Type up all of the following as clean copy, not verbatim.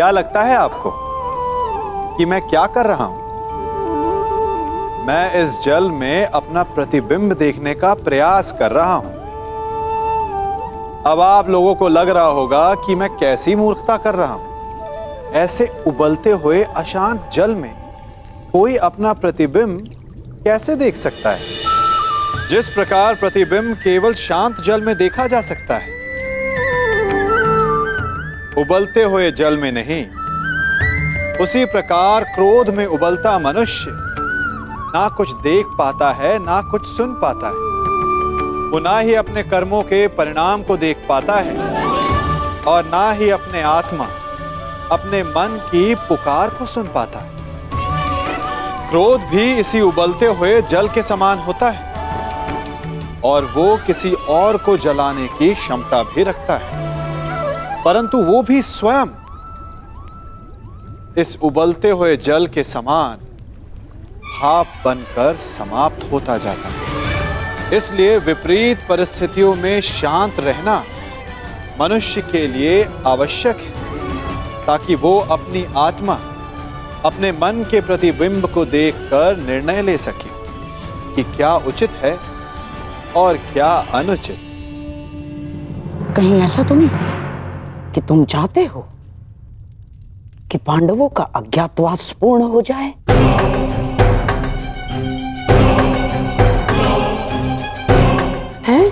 क्या लगता है आपको कि मैं क्या कर रहा हूं? मैं इस जल में अपना प्रतिबिंब देखने का प्रयास कर रहा हूं। अब आप लोगों को लग रहा होगा कि मैं कैसी मूर्खता कर रहा हूं। ऐसे उबलते हुए अशांत जल में कोई अपना प्रतिबिंब कैसे देख सकता है? जिस प्रकार प्रतिबिंब केवल शांत जल में देखा जा सकता है, उबलते हुए जल में नहीं, उसी प्रकार क्रोध में उबलता मनुष्य ना कुछ देख पाता है, ना कुछ सुन पाता है। वो ना ही अपने कर्मों के परिणाम को देख पाता है और ना ही अपने आत्मा, अपने मन की पुकार को सुन पाता है। क्रोध भी इसी उबलते हुए जल के समान होता है और वो किसी और को जलाने की क्षमता भी रखता है, परंतु वो भी स्वयं इस उबलते हुए जल के समान भाप बनकर समाप्त होता जाता है। इसलिए विपरीत परिस्थितियों में शांत रहना मनुष्य के लिए आवश्यक है, ताकि वो अपनी आत्मा, अपने मन के प्रतिबिंब को देखकर निर्णय ले सके कि क्या उचित है और क्या अनुचित। कहीं ऐसा तो नहीं कि तुम चाहते हो कि पांडवों का अज्ञातवास पूर्ण हो जाए? हैं?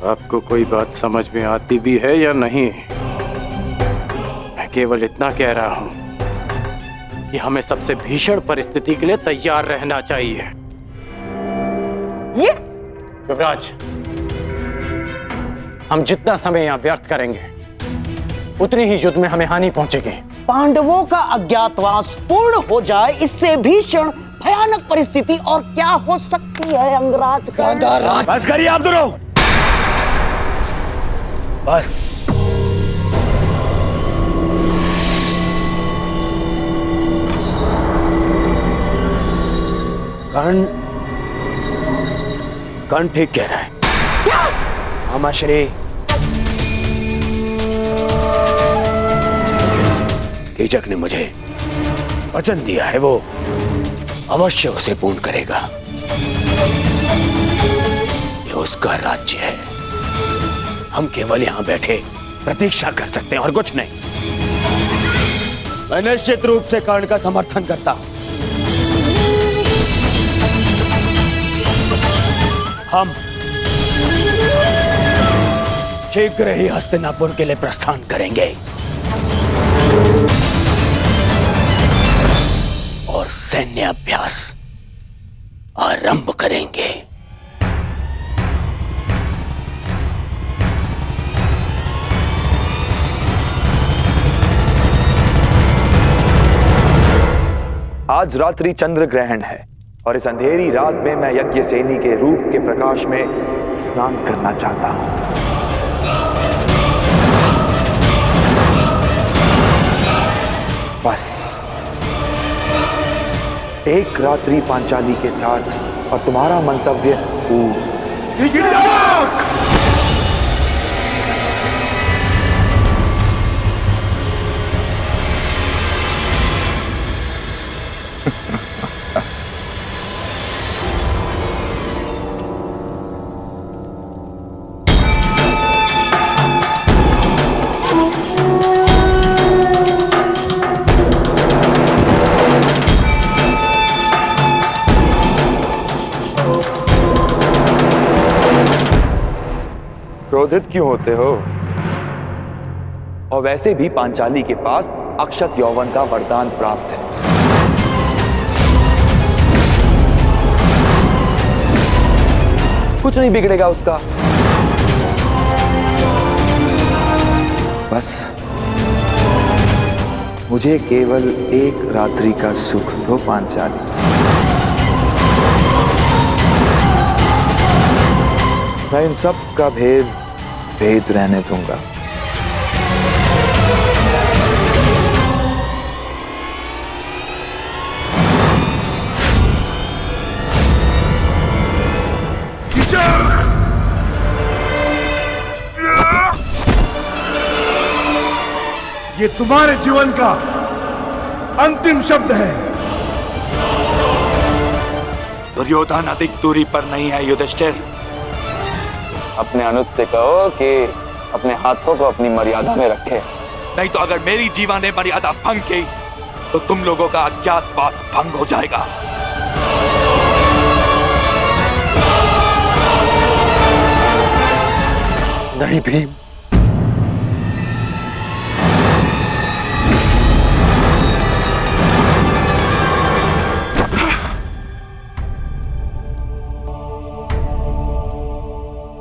आपको कोई बात समझ में आती भी है या नहीं? मैं केवल इतना कह रहा हूं कि हमें सबसे भीषण परिस्थिति के लिए तैयार रहना चाहिए। ये युवराज, हम जितना समय यहां व्यर्थ करेंगे उतनी ही युद्ध में हमें हानि पहुंचेगी। पांडवों का अज्ञातवास पूर्ण हो जाए, इससे भीषण भयानक परिस्थिति और क्या हो सकती है अंगराज का? बस करिए आप दोनों, बस। कर्ण ठीक कह रहा है। क्या? मामाश्री, कीचक ने मुझे वचन दिया है, वो अवश्य उसे पूर्ण करेगा। ये उसका राज्य है, हम केवल यहां बैठे प्रतीक्षा कर सकते हैं और कुछ नहीं। मैं निश्चित रूप से कर्ण का समर्थन करता हूं। हम शीघ्र ही हस्तिनापुर के लिए प्रस्थान करेंगे और सैन्य अभ्यास आरंभ करेंगे। आज रात्रि चंद्र ग्रहण है और इस अंधेरी रात में मैं यज्ञ सेनी के रूप के प्रकाश में स्नान करना चाहता हूं। बस एक रात्रि पांचाली के साथ और तुम्हारा मंतव्य पूर्ण। क्रोधित क्यों होते हो? और वैसे भी पांचाली के पास अक्षत यौवन का वरदान प्राप्त है। कुछ नहीं बिगड़ेगा उसका। बस मुझे केवल एक रात्रि का सुख दो पांचाली। मैं इन सब का भेद रहने दूंगा। ये तुम्हारे जीवन का अंतिम शब्द है। दुर्योधन अधिक दूरी पर नहीं है युधिष्ठिर। अपने अनुज से कहो कि अपने हाथों को अपनी मर्यादा में रखे। नहीं तो अगर मेरी जीवा ने मर्यादा भंग की तो तुम लोगों का अज्ञातवास भंग हो जाएगा। नहीं भीम,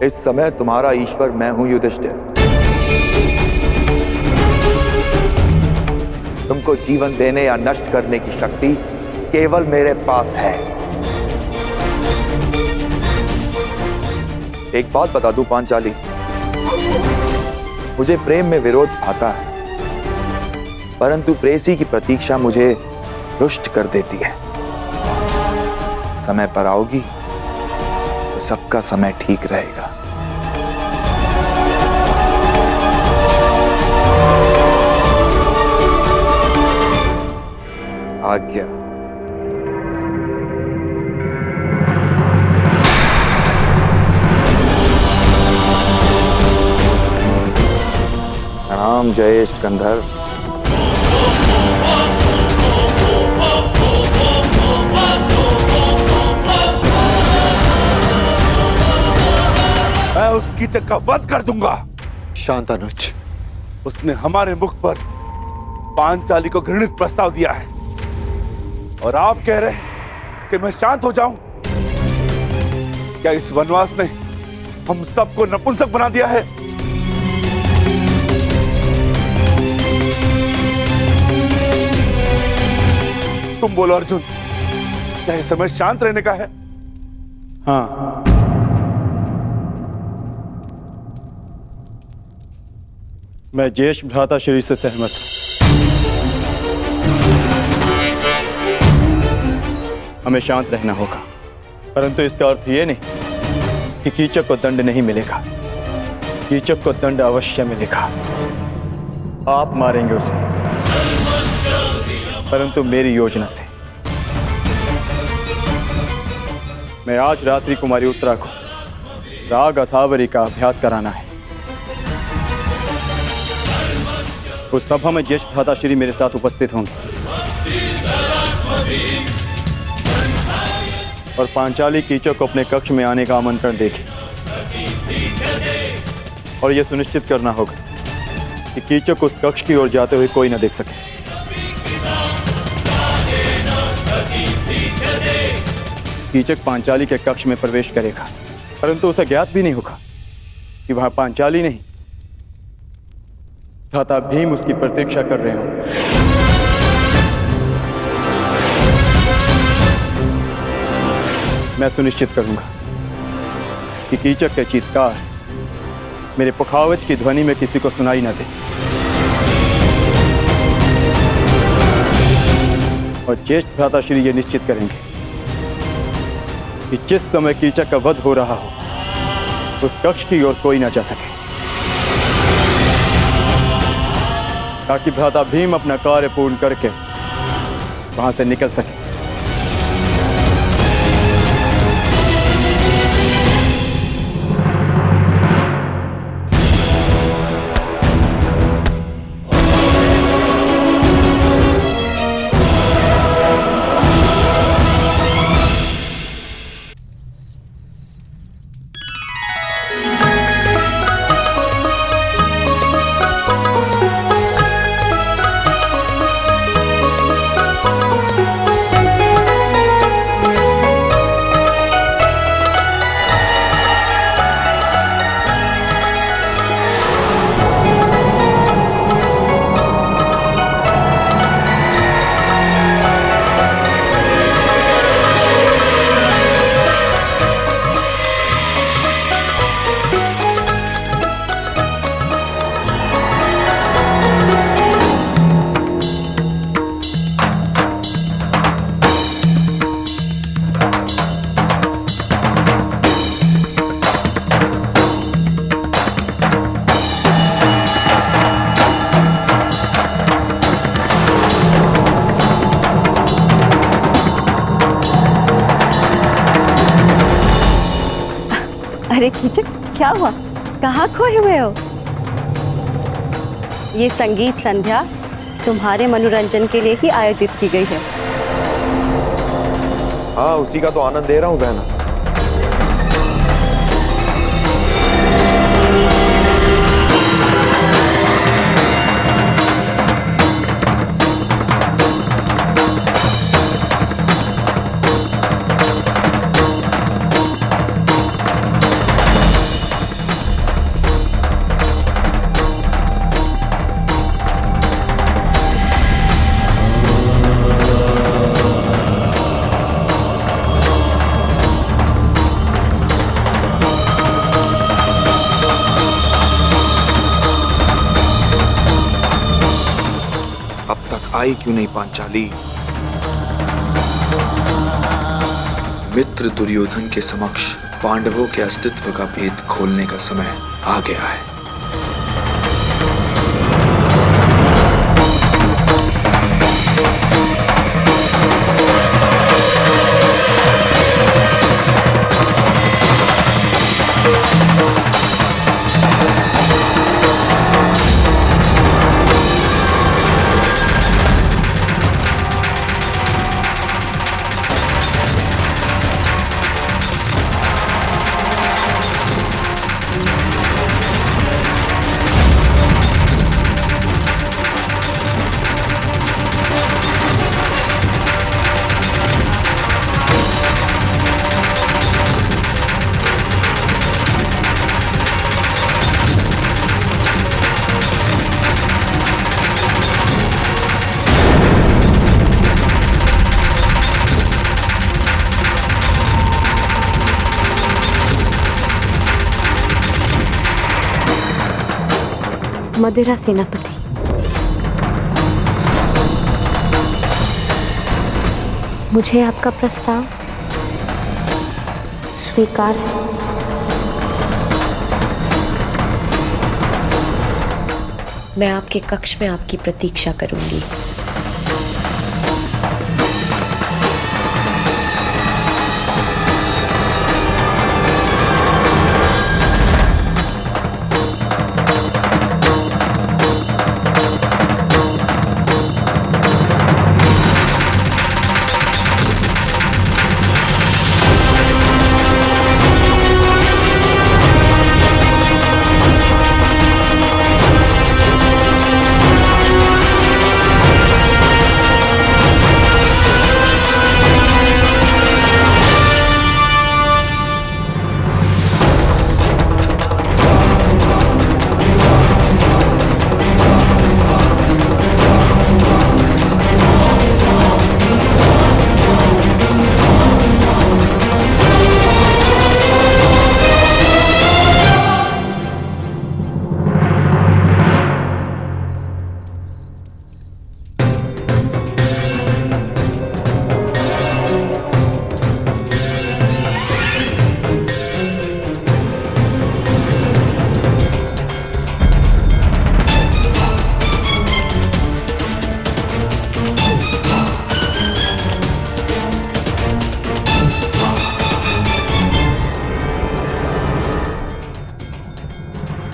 इस समय तुम्हारा ईश्वर मैं हूं युधिष्ठिर। तुमको जीवन देने या नष्ट करने की शक्ति केवल मेरे पास है। एक बात बता दूं पांचाली, मुझे प्रेम में विरोध आता है, परंतु प्रेयसी की प्रतीक्षा मुझे रुष्ट कर देती है। समय पर आओगी तो सबका समय ठीक रहेगा। आज्ञा। प्रणाम जयेष्ठ गंधर्व। मैं उस कीचक का वध कर दूंगा। शांत अनुज। उसने हमारे मुख पर पांचाली को घृणित प्रस्ताव दिया है और आप कह रहे हैं कि मैं शांत हो जाऊं? क्या इस वनवास ने हम सबको नपुंसक बना दिया है? तुम बोलो अर्जुन, क्या इस समय शांत रहने का है? हाँ, मैं ज्येष्ठ भ्राता श्री से सहमत हूं। हमें शांत रहना होगा, परंतु इसका अर्थ यह नहीं कि कीचक को दंड नहीं मिलेगा। कीचक को दंड अवश्य मिलेगा। आप मारेंगे उसे, परंतु मेरी योजना से। मैं आज रात्रि कुमारी उत्तरा को राग असावरी का अभ्यास कराना है। उस सभा में ज्येष्ठ भ्राता श्री मेरे साथ उपस्थित होंगे और पांचाली कीचक को अपने कक्ष में आने का आमंत्रण देगी और यह सुनिश्चित करना होगा कि कीचक उस कक्ष की ओर जाते हुए कोई न देख सके। कीचक पांचाली के कक्ष में प्रवेश करेगा, परंतु उसे ज्ञात भी नहीं होगा कि वहां पांचाली नहीं, भ्राता भीम उसकी प्रतीक्षा कर रहे होंगे। मैं सुनिश्चित करूंगा कि कीचक के चीत्कार मेरे पुखावज की ध्वनि में किसी को सुनाई न दे और ज्येष्ठ भ्राता श्री ये निश्चित करेंगे कि जिस समय कीचक का वध हो रहा हो उस कक्ष की ओर कोई न जा सके, ताकि भ्राता भीम अपना कार्य पूर्ण करके वहां से निकल सके। अरे कीचक, क्या हुआ? कहाँ खोए हुए हो? ये संगीत संध्या तुम्हारे मनोरंजन के लिए ही आयोजित की गई है। हाँ, उसी का तो आनंद दे रहा हूँ बहना। आई क्यों नहीं पांचाली? मित्र दुर्योधन के समक्ष पांडवों के अस्तित्व का भेद खोलने का समय आ गया है। मदिरा सेनापति, मुझे आपका प्रस्ताव स्वीकार है। मैं आपके कक्ष में आपकी प्रतीक्षा करूंगी।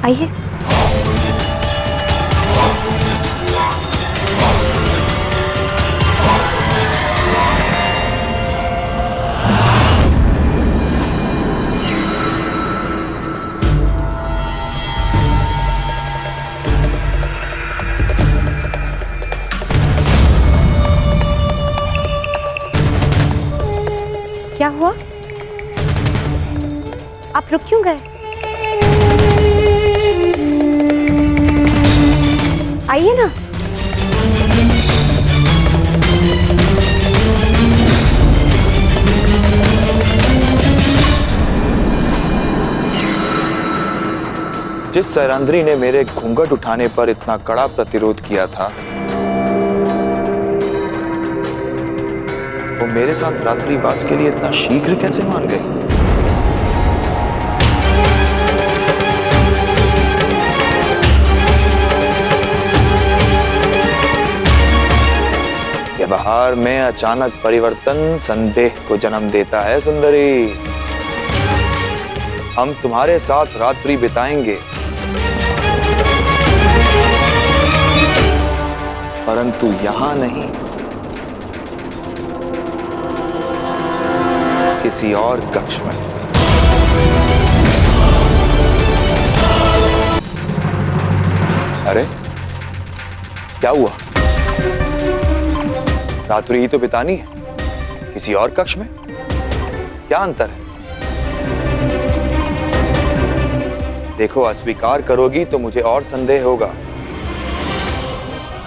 आइए। क्या हुआ? आप रुक क्यों गए? आइए ना। जिस सैरंध्री ने मेरे घूंघट उठाने पर इतना कड़ा प्रतिरोध किया था, वो मेरे साथ रात्रिवास के लिए इतना शीघ्र कैसे मान गई? व्यवहार में अचानक परिवर्तन संदेह को जन्म देता है सुंदरी। हम तुम्हारे साथ रात्रि बिताएंगे, परंतु यहां नहीं, किसी और कक्ष में। अरे क्या हुआ? रात्रि ही तो बितानी है, किसी और कक्ष में क्या अंतर है? देखो, अस्वीकार करोगी तो मुझे और संदेह होगा,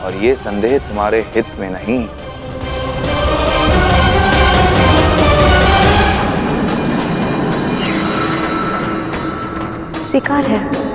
और ये संदेह तुम्हारे हित में नहीं। स्वीकार है।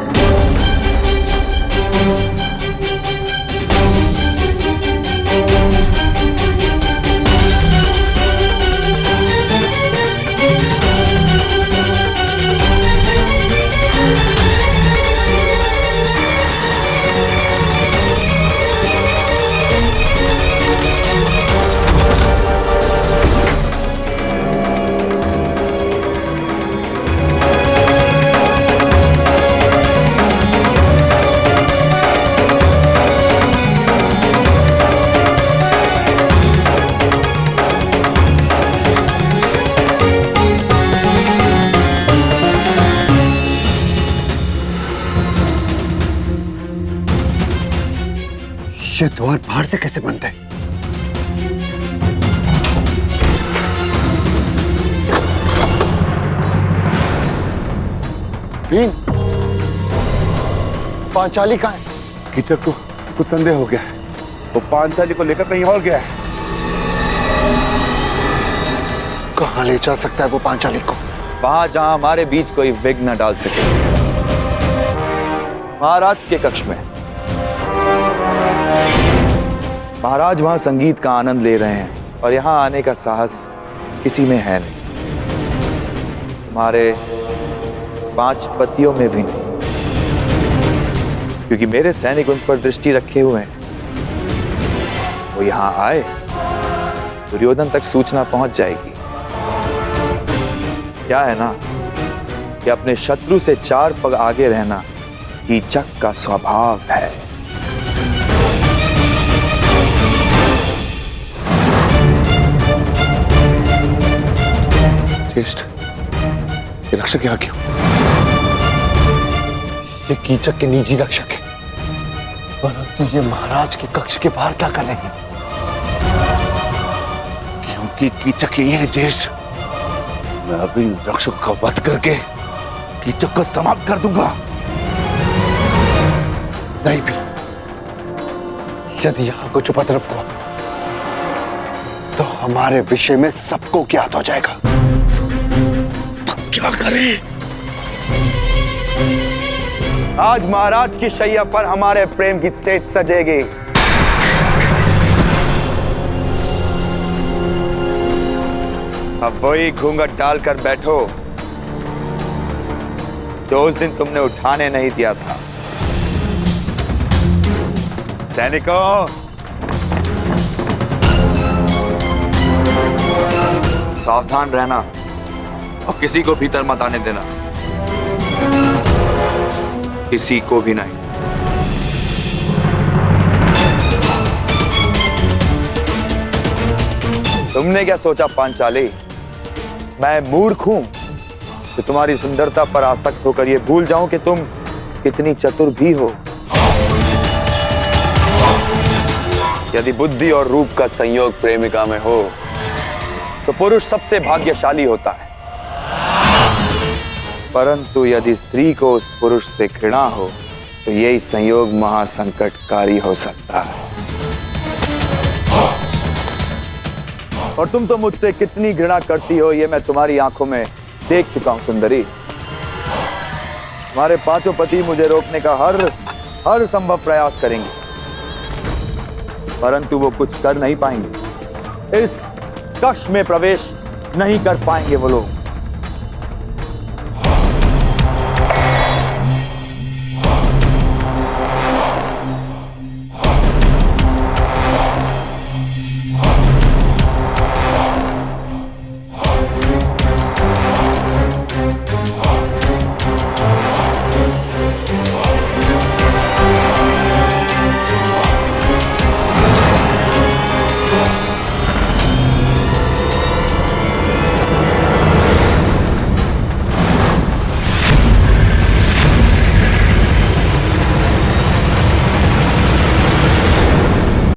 ये द्वार बाहर से कैसे बंद है? भीम, पांचाली कहाँ है? कीचक को कुछ संदेह हो गया है, वो पांचाली को लेकर कहीं और गया है। कहाँ ले जा सकता है वो पांचाली को? वहां जहां हमारे बीच कोई विघ्न न डाल सके, महाराज के कक्ष में। महाराज वहां संगीत का आनंद ले रहे हैं और यहां आने का साहस किसी में है नहीं, तुम्हारे 5 पतियों में भी नहीं, क्योंकि मेरे सैनिक उन पर दृष्टि रखे हुए हैं। वो यहां आए, दुर्योधन तक सूचना पहुंच जाएगी। क्या है ना कि अपने शत्रु से 4 पग आगे रहना कीचक का स्वभाव है। ज्येष्ठ, ये रक्षक यहाँ क्यों? ये कीचक के निजी रक्षक है, परंतु ये महाराज के कक्ष के बाहर क्या कर रहे हैं? क्योंकि कीचक यही है ज्येष्ठ। मैं अभी रक्षक का वध करके कीचक को समाप्त कर दूंगा। नहीं भी, यदि यहाँ कुछ उपद्रव हो तो हमारे विषय में सबको ज्ञात हो जाएगा। क्या करें? आज महाराज की शैया पर हमारे प्रेम की सेज सजेगी। अब वही घूंघट डालकर बैठो जो उस दिन तुमने उठाने नहीं दिया था। सैनिकों, सावधान रहना और किसी को भीतर मत आने देना, किसी को भी नहीं। तुमने क्या सोचा पांचाली, मैं मूर्ख हूं कि तुम्हारी सुंदरता पर आसक्त होकर यह भूल जाऊं कि तुम कितनी चतुर भी हो। यदि बुद्धि और रूप का संयोग प्रेमिका में हो तो पुरुष सबसे भाग्यशाली होता है, परंतु यदि स्त्री को उस पुरुष से घृणा हो तो यही संयोग महासंकटकारी हो सकता है। और तुम तो मुझसे कितनी घृणा करती हो यह मैं तुम्हारी आंखों में देख चुका हूं सुंदरी। तुम्हारे 5 पति मुझे रोकने का हर संभव प्रयास करेंगे, परंतु वो कुछ कर नहीं पाएंगे। इस कक्ष में प्रवेश नहीं कर पाएंगे वो लोग।